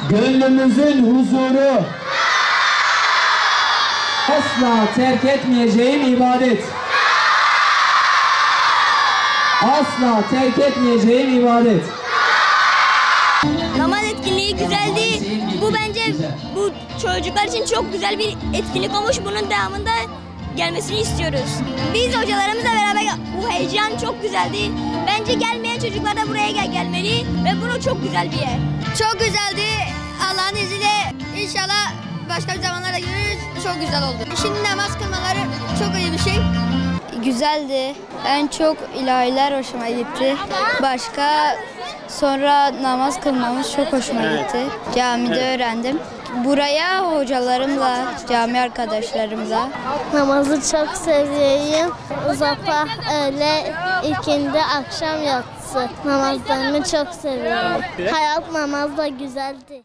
gönlümüzün huzuru, asla terk etmeyeceğim ibadet. Asla terk etmeyeceğim ibadet. Namaz etkinliği güzeldi. Bu bence bu çocuklar için çok güzel bir etkinlik olmuş. Bunun devamında gelmesini istiyoruz. Biz hocalarımızla beraber bu heyecan çok güzeldi. Bence gelmeyen çocuklar da buraya gelmeli ve bunu çok güzel bir yer. Çok güzeldi. Allah'ın izniyle inşallah başka bir zamanlarda görürüz. Çok güzel oldu. Şimdi namaz kılmaları çok iyi bir şey. Güzeldi. En çok ilahiler hoşuma gitti. Başka sonra namaz kılmamız çok hoşuma gitti. Camide öğrendim. Buraya hocalarımla, cami arkadaşlarımla. Namazı çok seviyorum. Sabah, öğle, ikindi, akşam yatsı namazlarını çok seviyorum. Hayat namaz da güzeldi.